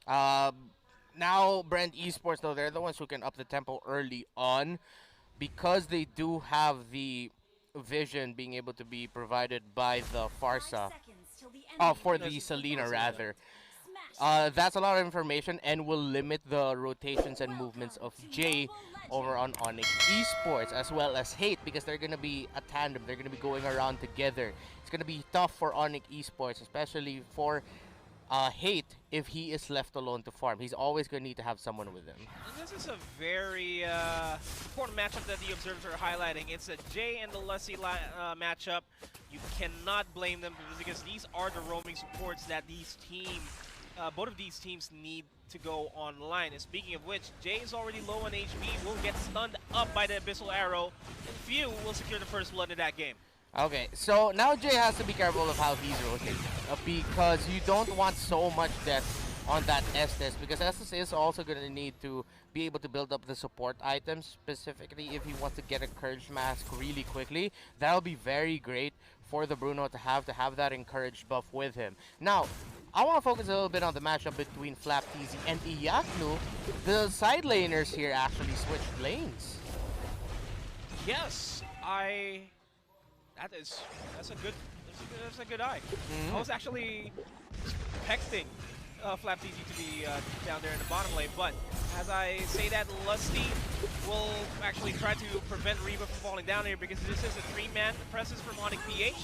Now, Brand Esports, though, they're the ones who can up the tempo early on because they do have the vision being able to be provided by the Farsa. Oh, for the Selena, rather. That's a lot of information and will limit the rotations and movements of Jay over on Onic Esports as well as Hate because they're going to be a tandem. They're going to be going around together. It's going to be tough for Onic Esports, especially for Hate if he is left alone to farm. He's always going to need to have someone with him. This is a very important matchup that the observers are highlighting. It's a Jay and the Lusty matchup. You cannot blame them because these are the roaming supports that both of these teams need to go online. And speaking of which, Jay is already low on HP, will get stunned up by the Abyssal Arrow, and few will secure the first blood in that game. Okay, so now Jay has to be careful of how he's rotating because you don't want so much death on that Estes because Estes is also going to need to be able to build up the support items, specifically if he wants to get a Courage Mask really quickly. That'll be very great for the Bruno to have that Encourage buff with him. Now, I want to focus a little bit on the matchup between FlapTZ and Iyaknu. The side laners here actually switched lanes. Yes, that's a good eye. I was actually expecting FlapTZ to be down there in the bottom lane, but as I say that, Lusty will actually try to prevent Reba from falling down here because this is a 3-man presence from Onic PH.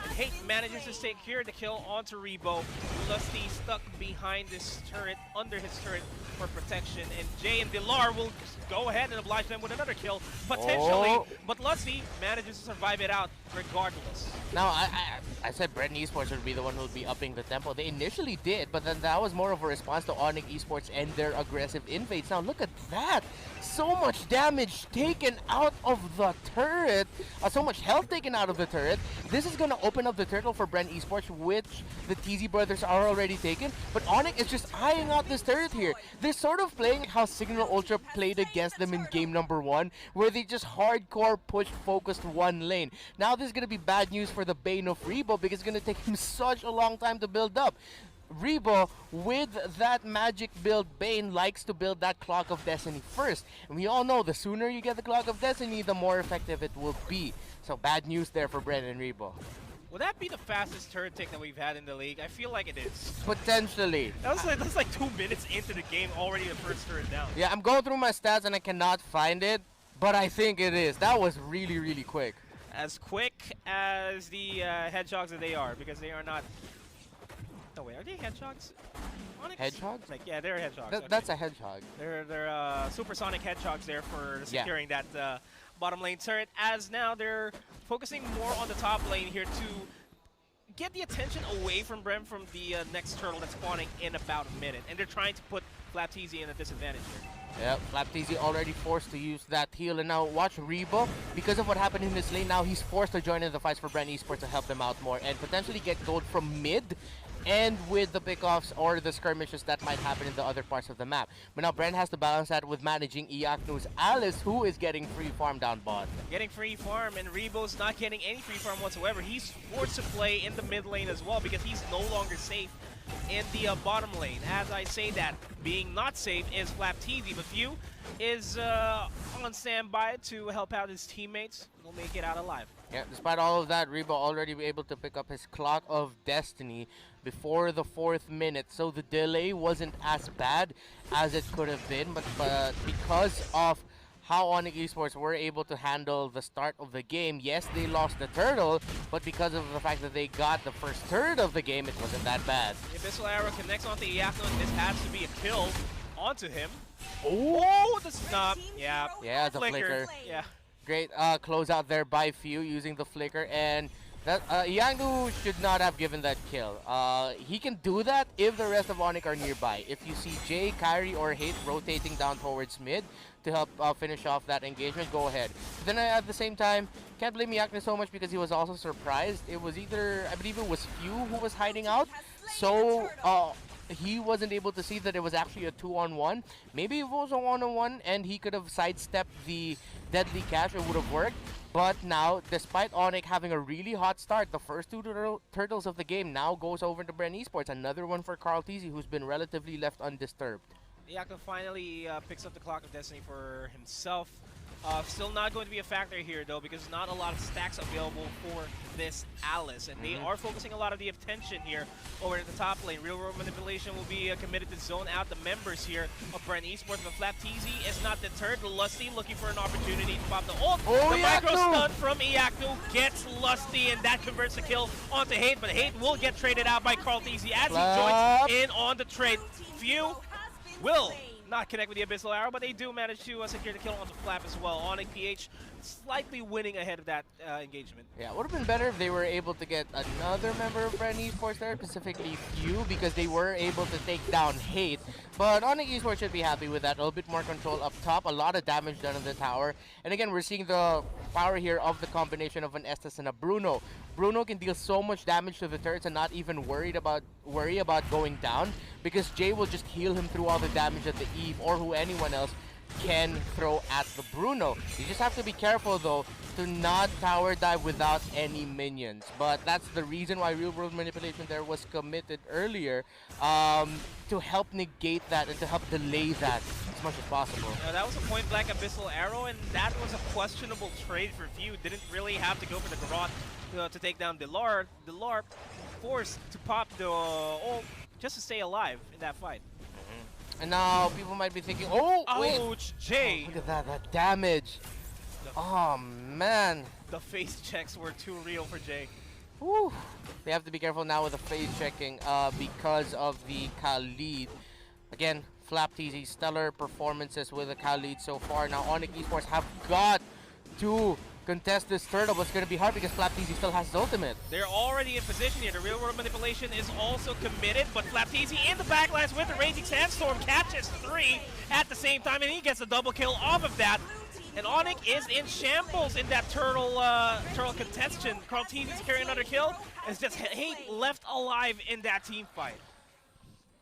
And Hate manages to secure the kill onto Rebo. Lusty stuck behind this turret, under his turret for protection, and Jay and Dilar will go ahead and oblige them with another kill, potentially, but Lusty manages to survive it out regardless. Now, I said Bren Esports would be the one who would be upping the tempo. They initially did, but then that was more of a response to Onic Esports and their aggressive invades. Now, look at that! So much damage taken out of the turret, so much health taken out of the turret. This is going to open up the turtle for Bren Esports, which the TZ brothers are already taken, but Onic is just eyeing out this turret here. They're sort of playing how Signal Ultra played against them in game number 1, where they just hardcore pushed focused one lane. Now this is going to be bad news for the Bane of Rebo because it's going to take him such a long time to build up. Rebo, with that magic build, Bane likes to build that Clock of Destiny first. And we all know the sooner you get the Clock of Destiny, the more effective it will be. So bad news there for Bren and Rebo. Will that be the fastest turret tick that we've had in the league? I feel like it is. Potentially. That's like 2 minutes into the game, already the first turret down. Yeah, I'm going through my stats and I cannot find it, but I think it is. That was really, really quick. As quick as the hedgehogs that they are, because they are not... No, wait, are they hedgehogs? Onyx? Hedgehogs? Like, yeah, they're hedgehogs. Okay. That's a hedgehog. They're supersonic hedgehogs there for securing that bottom lane turret, as now they're focusing more on the top lane here to get the attention away from Bren from the next turtle that's spawning in about a minute. And they're trying to put FlapTZ in a disadvantage here. Yep, FlapTZ already forced to use that heal, and now watch Rebo. Because of what happened in this lane, now he's forced to join in the fights for Bren Esports to help them out more and potentially get gold from mid and with the pickoffs or the skirmishes that might happen in the other parts of the map. But now Bren has to balance that with managing Iyaknu's Alice, who is getting free farm down bot. Getting free farm, and Rebo's not getting any free farm whatsoever. He's forced to play in the mid lane as well because he's no longer safe in the bottom lane. As I say that, being not safe is FlapTZ, but Few is on standby to help out his teammates. He'll make it out alive. Yeah, despite all of that, Rebo already able to pick up his Clock of Destiny before the 4th minute, so the delay wasn't as bad as it could have been, but because of how Onic Esports were able to handle the start of the game, yes, they lost the turtle, but because of the fact that they got the first turret of the game, it wasn't that bad. The Abyssal Arrow connects onto Iyaknu, and this has to be a kill onto him. Oh, the stop. Yeah. Yeah, the flicker. Yeah. Great closeout there by Few using the flicker, and that Iyaknu should not have given that kill. He can do that if the rest of Onic are nearby. If you see Jay, Kyrie, or Hate rotating down towards mid to help finish off that engagement, go ahead. But then at the same time, can't blame Iyaknu so much because he was also surprised. It was either, I believe it was Few who was hiding out. So he wasn't able to see that it was actually a 2-on-1. Maybe if it was a 1-on-1 and he could have sidestepped the deadly catch, it would have worked. But now, despite Onic having a really hot start, the first two turtles of the game now goes over to Bren Esports. Another one for Carl Teasy, who's been relatively left undisturbed. Yaka finally picks up the Clock of Destiny for himself. Still not going to be a factor here, though, because not a lot of stacks available for this Alice. And they are focusing a lot of the attention here over at the top lane. Real World Manipulation will be committed to zone out the members here of Bren Esports. But Flap TZ is not deterred. Lusty looking for an opportunity to pop the ult. The micro stun from Iaknu gets Lusty, and that converts the kill onto Hate. But Hate will get traded out by Carl TZ as he joins in on the trade. Few will not connect with the Abyssal Arrow, but they do manage to secure the kill onto Flap as well. Onic PH slightly winning ahead of that engagement. Yeah, it would have been better if they were able to get another member of Bren Esports there, specifically Few, because they were able to take down Hate. But Onic Esports should be happy with that. A little bit more control up top, a lot of damage done on the tower. And again, we're seeing the power here of the combination of an Estes and a Bruno. Bruno can deal so much damage to the turrets and not even worry about going down, because Jay will just heal him through all the damage that the Eve or anyone else can throw at the Bruno. You just have to be careful though to not tower dive without any minions. But that's the reason why Real World Manipulation there was committed earlier, to help negate that and to help delay that as much as possible. That was a point blank Abyssal Arrow, and that was a questionable trade for Few. Didn't really have to go for the garrote to take down Dilar. Dilar forced to pop the ult just to stay alive in that fight. And now people might be thinking, oh, wait. Ouch, Jay! Oh, look at that damage. Oh, man. The face checks were too real for Jay. Whew. They have to be careful now with the face checking because of the Khalid. Again, Flap TZ, stellar performances with the Khalid so far. Now, Onic Esports have got to contest this turtle, but it's going to be hard because Flap TZ still has his ultimate. They're already in position here. The Real World Manipulation is also committed, but Flap TZ in the backlines with the Raging Sandstorm catches 3 at the same time, and he gets a double kill off of that. And Onic is in shambles in that turtle contention. Carl TZ is carrying another kill. It's just Hate left alive in that team fight.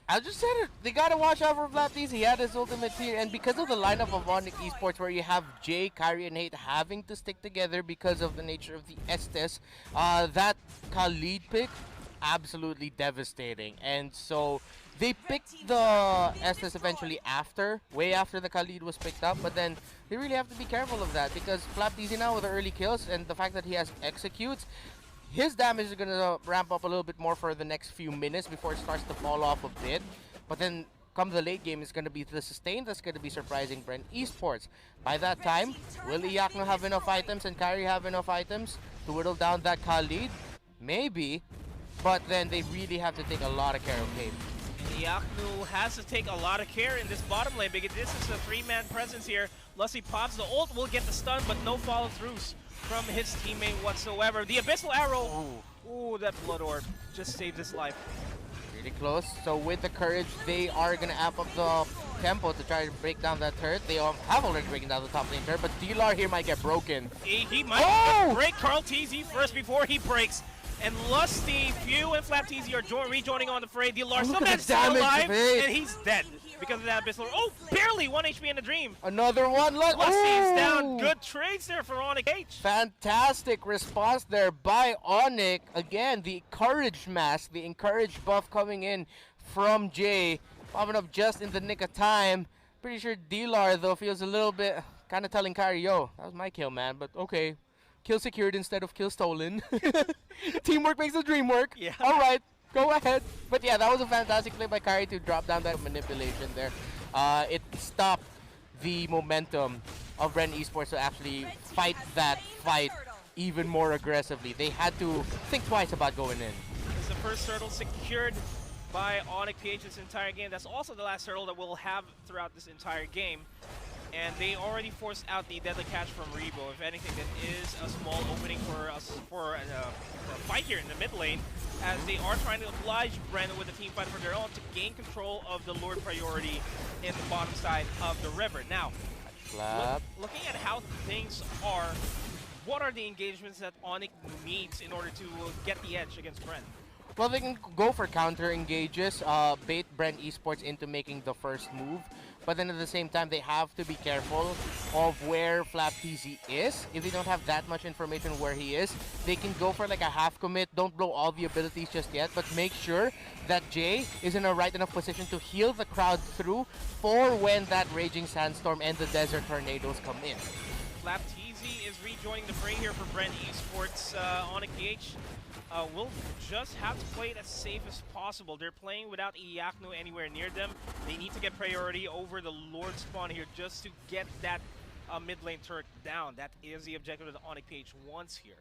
I just said it. They gotta watch out for Flap TZ. He had his ultimate here, and because of the lineup of Onic Esports, where you have Jay, Kyrie, and Hate having to stick together because of the nature of the Estes, that Khalid pick, absolutely devastating. And so they picked the Estes eventually way after the Khalid was picked up, but then they really have to be careful of that because Flap TZ now with the early kills and the fact that he has executes, his damage is going to ramp up a little bit more for the next few minutes before it starts to fall off a bit. But then come the late game, it's going to be the sustain that's going to be surprising Bren Esports. By that time, will Iakno have enough items and Kyrie have enough items to whittle down that Khalid? Maybe, but then they really have to take a lot of care of Hate. Iaknu has to take a lot of care in this bottom lane because this is a 3-man presence here. Lusty pops the ult, will get the stun, but no follow-throughs from his teammate whatsoever. The Abyssal Arrow, ooh, that Blood Orb just saved his life. Really close. So with the courage, they are going to amp up the tempo to try to break down that turret. They have already broken down the top lane turret, but Dilar here might get broken. He might break Carl TZ first before he breaks. And Lusty, Few, and Flap TZ are rejoining on the fray. Dilar still alive, and he's dead because of that Abyssal. Oh, barely 1 HP in the Dream. Another one. Lusty is down. Good trades there for Onic H. Fantastic response there by Onic. Again, the courage mask, the encourage buff coming in from Jay, popping up just in the nick of time. Pretty sure Dilar, though, feels a little bit kind of telling Kyrie, yo, that was my kill, man, but okay. Kill secured instead of kill stolen. Teamwork makes the dream work. Yeah. All right, go ahead. But yeah, that was a fantastic play by Kyrie to drop down that manipulation there. It stopped the momentum of Bren Esports to actually fight that fight even more aggressively. They had to think twice about going in. It's the first turtle secured by Onic PH this entire game. That's also the last turtle that we'll have throughout this entire game. And they already forced out the deadly catch from Rebo. If anything, that is a small opening for a fight here in the mid lane, as they are trying to oblige Bren with a team fight for their own to gain control of the Lord priority in the bottom side of the river. Now, looking at how things are, what are the engagements that Onic needs in order to get the edge against Bren? Well, they can go for counter engages, bait Bren Esports into making the first move. But then at the same time, they have to be careful of where FlapTZ is. If they don't have that much information where he is, they can go for like a half commit. Don't blow all the abilities just yet, but make sure that Jay is in a right enough position to heal the crowd through for when that Raging Sandstorm and the Desert Tornadoes come in. FlapTZ is rejoining the fray here for Bren Esports. Onic PH will just have to play it as safe as possible. They're playing without Iaknu anywhere near them. They need to get priority over the Lord spawn here just to get that mid lane turret down. That is the objective that Onic PH wants here.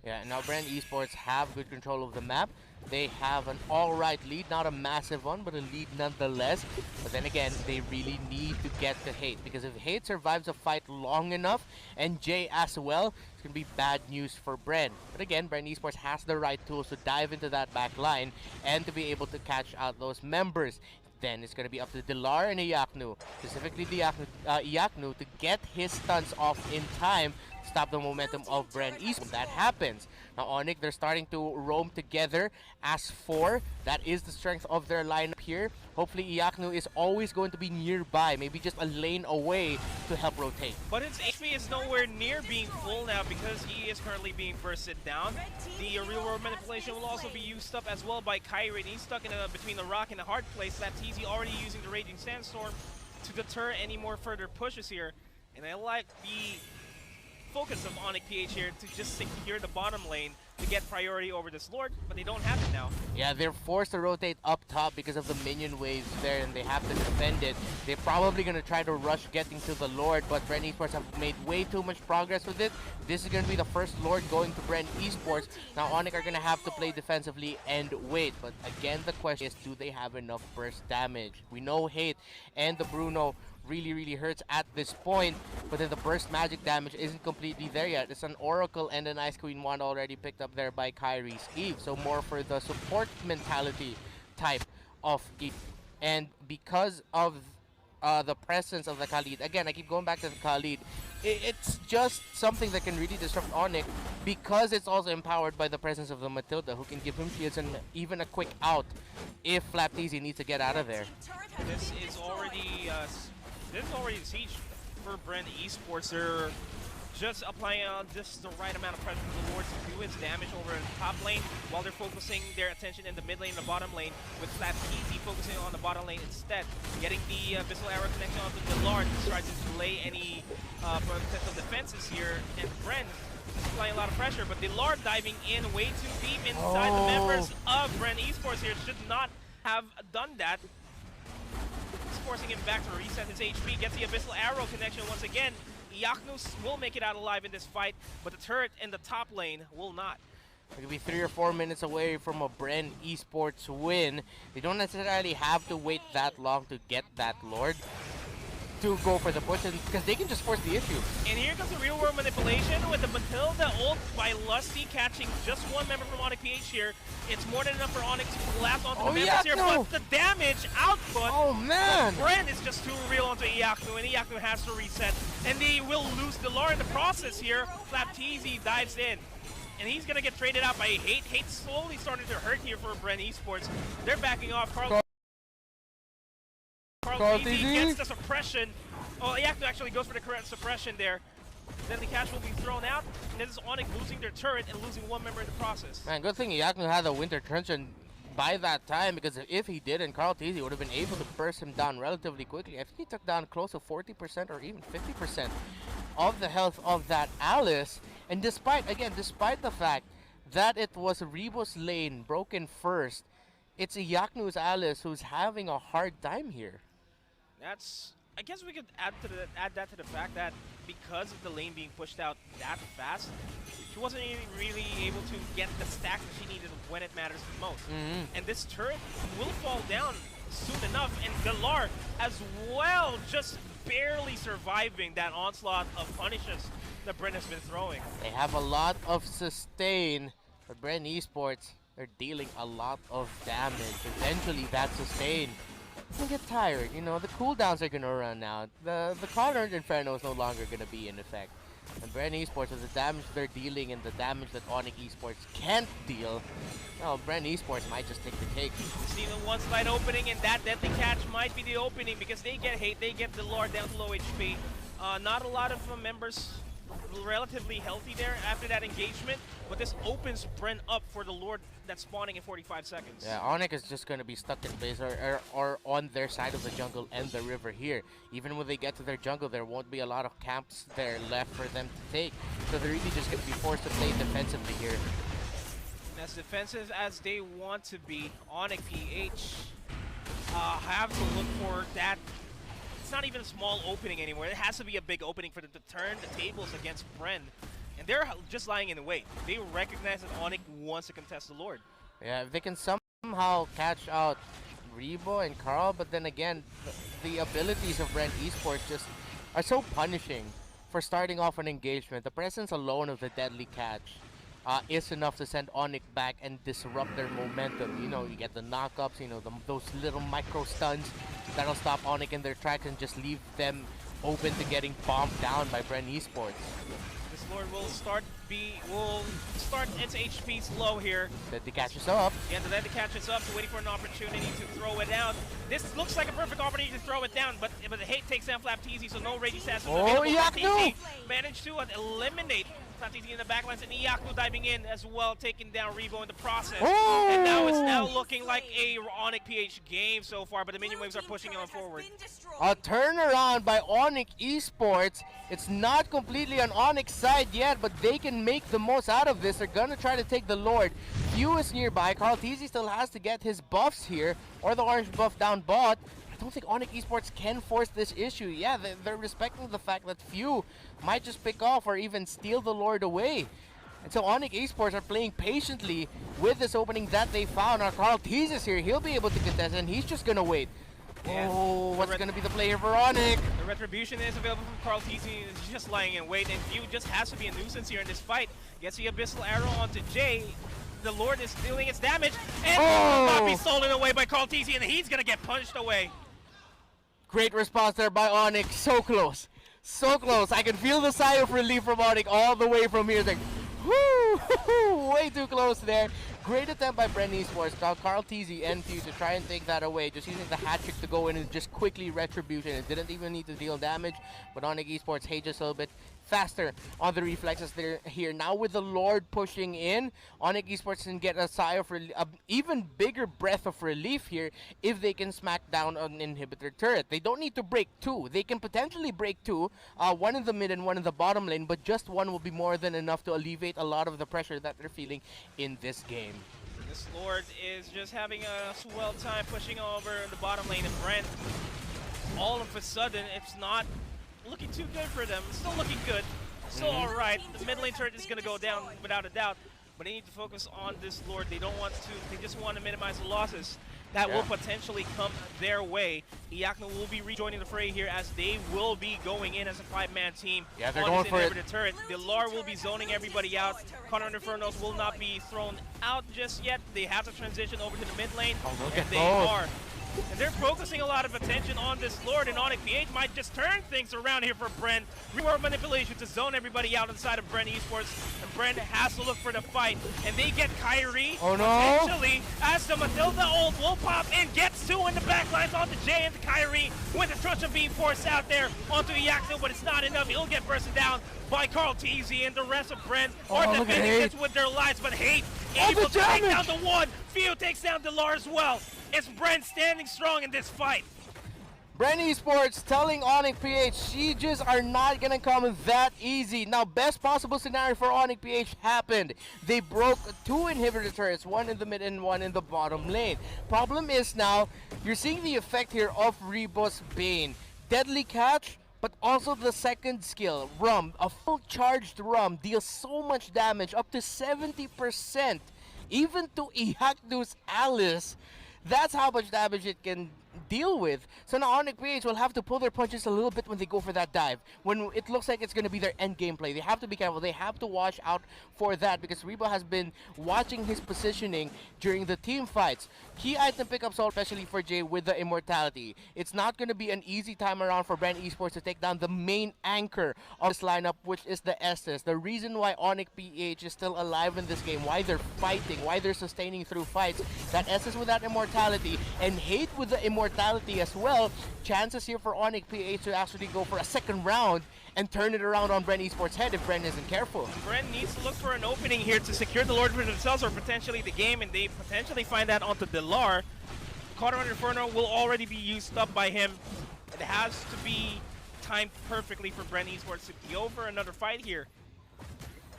Yeah, now Bren Esports have good control of the map. They have an alright lead, not a massive one, but a lead nonetheless. But then again, they really need to get to Hate, because if Hate survives a fight long enough, and Jay as well, it's going to be bad news for Bren. But again, Bren Esports has the right tools to dive into that back line and to be able to catch out those members. Then it's going to be up to Dilar and Iaknu, specifically Iaknu, to get his stunts off in time, stop the momentum of Bren Esports. That happens. Now Onic, they're starting to roam together as four. That is the strength of their lineup here. Hopefully Iaknu is always going to be nearby, maybe just a lane away to help rotate. But his HP is nowhere near being full now because he is currently being bursted down. The real world manipulation will also be used up as well by Kyrie. He's stuck in between the rock and the hard place. FlapTZ already using the Raging Sandstorm to deter any more further pushes here. And I like the focus of Onic PH here to just secure the bottom lane to get priority over this Lord, but they don't have it now. Yeah, they're forced to rotate up top because of the minion waves there, and they have to defend it. They're probably going to try to rush getting to the Lord, but Bren Esports have made way too much progress with it. This is going to be the first Lord going to Bren Esports. Now Onic are going to have to play defensively and wait, but again the question is, do they have enough burst damage? We know Hate and the Bruno really hurts at this point, but then the burst magic damage isn't completely there yet. It's an Oracle and an Ice Queen wand already picked up there by Kyrie's Eve, so more for the support mentality type of Eve. And because of the presence of the Khalid, again I keep going back to the Khalid, it's just something that can really disrupt Onic because it's also empowered by the presence of the Matilda, who can give him shields and even a quick out if FlapTZ needs to get out of there. This is already the siege for Bren Esports. They're just applying just the right amount of pressure to the Lord to do his damage over in the top lane while they're focusing their attention in the mid lane and the bottom lane, with FlapTZ focusing on the bottom lane instead, getting the Abyssal Arrow connection onto the Lord to try to delay any potential defenses here, and Bren is applying a lot of pressure, but the Lord diving in way too deep inside the members of Bren Esports here. Should not have done that. Forcing him back to reset his HP, gets the Abyssal Arrow connection once again. Iaknu will make it out alive in this fight, but the turret in the top lane will not. It could be 3 or 4 minutes away from a Bren Esports win. They don't necessarily have to wait that long to get that Lord to go for the push, because they can just force the issue. And here comes the real world manipulation with the Matilda ult by Lusty catching just one member from Onic PH here. It's more than enough for Onic to collapse onto the members here, but the damage output of Bren is just too real onto Iaknu, and Iaknu has to reset, and they will lose the lore in the process here. FlapTZ dives in, and he's going to get traded out by Hate. Hate slowly starting to hurt here for Bren Esports. They're backing off. Carl TZ gets the suppression. Oh, Iaknu actually goes for the correct suppression there. Then the cash will be thrown out, and this is Onic losing their turret and losing one member in the process. Man, good thing Iaknu had the Winter Truncheon by that time, because if he didn't, Carl TZ would have been able to burst him down relatively quickly. I think he took down close to 40% or even 50% of the health of that Alice. And despite the fact that it was Rebo's lane broken first, it's Iaknu's Alice who's having a hard time here. I guess we could add that to the fact that because of the lane being pushed out that fast, she wasn't really able to get the stack that she needed when it matters the most. And this turret will fall down soon enough, and Galar as well, just barely surviving that onslaught of punishes that Bren has been throwing. They have a lot of sustain, but Bren Esports, they're dealing a lot of damage. Eventually that sustain can get tired, you know, the cooldowns are gonna run out. The Collar Inferno is no longer gonna be in effect. And Bren Esports, with the damage they're dealing and the damage that Onic Esports can't deal, well, Bren Esports might just take the cake. See the one slide opening, and that deadly catch might be the opening because they get hate, they get the Lord down to low HP. Not a lot of members relatively healthy there after that engagement, but this opens Bren up for the Lord that's spawning in 45 seconds. Yeah, Onic is just going to be stuck in base or on their side of the jungle and the river here. Even when they get to their jungle, there won't be a lot of camps there left for them to take. So they're really just going to be forced to play defensively here. As defensive as they want to be, Onic PH have to look for that. It's not even a small opening anymore. It has to be a big opening for them to turn the tables against Bren. And they're just lying in the wait. They recognize that Onic wants to contest the Lord. Yeah, if they can somehow catch out Rebo and Carl, but then again, the abilities of Bren Esports just are so punishing for starting off an engagement. The presence alone of the deadly catch is enough to send Onic back and disrupt their momentum. You know, you get the knockups, you know, those little micro stuns that'll stop Onic in their tracks and just leave them open to getting bombed down by Bren Esports. This Lord will start its HP low here. Deadly catches up. Yeah, the deadly catches up, so waiting for an opportunity to throw it down. This looks like a perfect opportunity to throw it down, but the hate takes down FlapTZ, so no rage assassins available. FlapTZ managed to eliminate FlapTZ in the backlines, and Iaku diving in as well, taking down Rebo in the process. Oh! And now it's now looking like a Onic PH game so far, but the minion waves are pushing on forward. A turnaround by Onic Esports. It's not completely on Onic's side yet, but they can make the most out of this. They're gonna try to take the Lord. Few is nearby. KarlTzy still has to get his buffs here, or the orange buff down bot. I don't think Onic Esports can force this issue. Yeah, they're respecting the fact that Few might just pick off or even steal the Lord away. And so Onic Esports are playing patiently with this opening that they found. Now KarlTzy is here. He'll be able to contest, and he's just gonna wait. Yeah. Oh, what's going to be the play here for Onic? The retribution is available from KarlTzy. He's just lying in wait, and Few just has to be a nuisance here in this fight. Gets the Abyssal Arrow onto Jay. The Lord is dealing its damage, and will not be stolen away by KarlTzy, and he's going to get punched away. Great response there by Onic. So close. So close. I can feel the sigh of relief from Onic all the way from here. It's like, whoo, way too close there. Great attempt by Bren Esports. Now KarlTzy and Few to try and take that away. Just using the hat trick to go in and just quickly retribution. It didn't even need to deal damage, but Onic Esports hate just a little bit faster on the reflexes there here. Now with the Lord pushing in, Onic Esports can get a sigh of even bigger breath of relief here if they can smack down on inhibitor turret. They don't need to break two. They can potentially break two, one in the mid and one in the bottom lane, but just one will be more than enough to alleviate a lot of the pressure that they're feeling in this game. This Lord is just having a swell time pushing over the bottom lane, and Bren, all of a sudden, it's not looking too good for them. It's still looking good. Still alright. The mid lane turret is going to go down without a doubt, but they need to focus on this Lord. They don't want to, they just want to minimize the losses that will potentially come their way. Iaku will be rejoining the fray here as they will be going in as a 5-man team. Yeah, they're going for it. Turret. The Lar will be zoning everybody out. Connor and Infernos will not be thrown out just yet. They have to transition over to the mid lane, and they are. And they're focusing a lot of attention on this Lord, and Onic PH might just turn things around here for Bren. Reward manipulation to zone everybody out inside of Bren Esports, and Bren has to look for the fight. And they get Kyrie, potentially, as the Matilda ult will pop in, gets two in the backlines onto Jay and Kyrie, with the Truncheon being forced out there onto Iaku, but it's not enough. He'll get bursted down by KarlTzy, and the rest of Bren are defending this with their lives, but Hate able to take down the one. Few takes down the Lar as well. It's Bren standing strong in this fight. Bren Esports telling Onic PH, sieges are not gonna come that easy. Now, best possible scenario for Onic PH happened. They broke two inhibitor turrets, one in the mid and one in the bottom lane. Problem is now, you're seeing the effect here of Rebo's Bane. Deadly catch, but also the second skill, Rum. A full charged Rum deals so much damage, up to 70%. Even to Iaku's Alice. That's how much damage it can deal with. So now Onic PH will have to pull their punches a little bit when they go for that dive. When it looks like it's going to be their end game play, they have to be careful. They have to watch out for that because Rebo has been watching his positioning during the team fights. Key item pickups, especially for Jay with the Immortality. It's not going to be an easy time around for Bren Esports to take down the main anchor of this lineup, which is the Estes. The reason why Onic PH is still alive in this game, why they're fighting, why they're sustaining through fights, that Estes with that Immortality and Hate with the Immortality as well. Chances here for Onic PH to actually go for a second round and turn it around on Bren Esports' head if Bren isn't careful. Bren needs to look for an opening here to secure the Lord for themselves or potentially the game, and they potentially find that onto Delar. Cauldron Inferno will already be used up by him. It has to be timed perfectly for Bren Esports to be over another fight here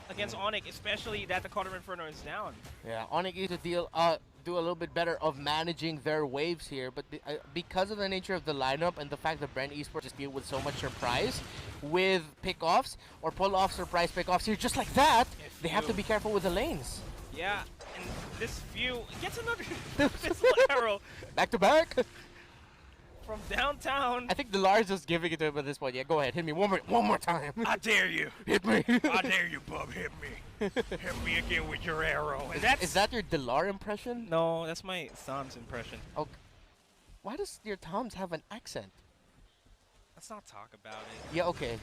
against Onic, especially that the Cauldron Inferno is down. Yeah, Onic needs to do a little bit better of managing their waves here, but because of the nature of the lineup and the fact that Bren Esports just deal with so much surprise with pickoffs or pull off surprise pickoffs here just like that, they have to be careful with the lanes. Yeah, and this view gets another missile arrow. Back to back. From downtown. I think Delar's just giving it to him at this point. Yeah, go ahead, hit me one more time. I dare you. Hit me. I dare you, bub. Hit me. Hit me again with your arrow. Is that your Delar impression? No, that's my son's impression. Okay. Why does your Tom's have an accent? Let's not talk about it. Yeah, okay.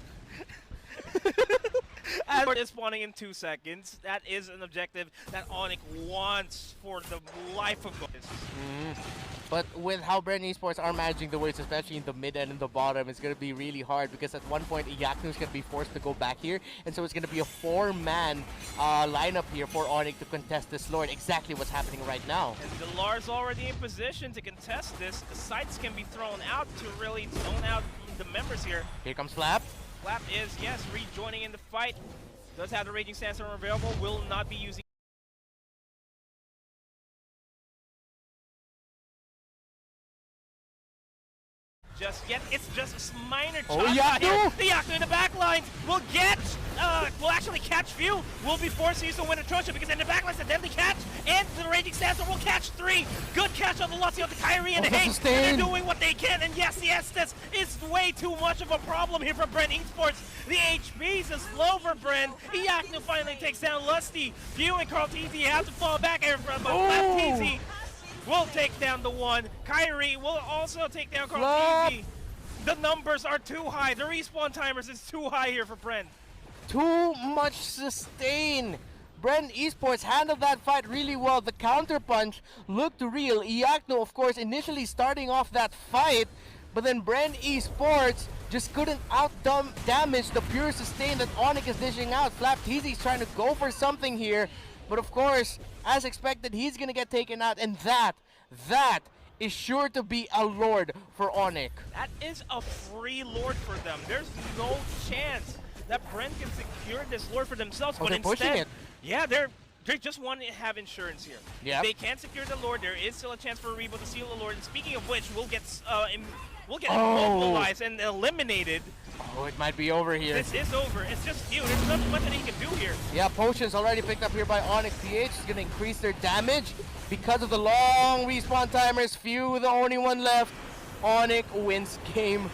As it is spawning in 2 seconds, that is an objective that Onic wants for the life of us. But with how Bren Esports are managing the waves, especially in the mid and in the bottom, it's going to be really hard because at one point Iyaknu's going to be forced to go back here, and so it's going to be a 4-man lineup here for Onic to contest this Lord. Exactly what's happening right now. And Delar's already in position to contest this. The sights can be thrown out to really zone out the members here. Here comes Flap. Flap is, yes, rejoining in the fight. Does have the Raging Sandstorm available. Will not be using. Just yet, it's just a minor chop here. The Yaknu in the back lines will get, will actually catch few. Will be forced to use the Winter Trojan because in the back lines the deadly catch and the Raging Sandstorm will catch 3. Good catch on the Lucio, the Kyrie and the Hate. They're doing what they can, and yes, the Estes is way too much of a problem here for Bren Esports. The HPs is low for Bren. Yaknu finally takes down Lusty. Few and Carl TZ have to fall back here from TZ. Will take down the 1. Kyrie will also take down Carl TZ. The numbers are too high. The respawn timers is too high here for Bren. Too much sustain. Bren Esports handled that fight really well. The counter punch looked real. Iyaknu, of course, initially starting off that fight, but then Bren Esports just couldn't out-damage the pure sustain that Onic is dishing out. Flap TZ's trying to go for something here, but of course, as expected, he's gonna get taken out, and that is sure to be a Lord for Onic. That is a free Lord for them. There's no chance that Bren can secure this Lord for themselves, but they're instead, pushing it. Yeah, they just want to have insurance here. Yep. If they can't secure the Lord, there is still a chance for Rebo to steal the Lord. And speaking of which, we'll get immobilized and eliminated. Oh, it might be over here. This is over. It's just few. There's nothing much that he can do here. Yeah, potions already picked up here by Onic PH. It's going to increase their damage because of the long respawn timers. Few, the only one left. Onic wins game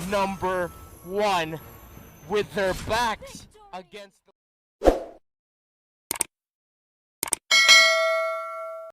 number 1 with their backs against the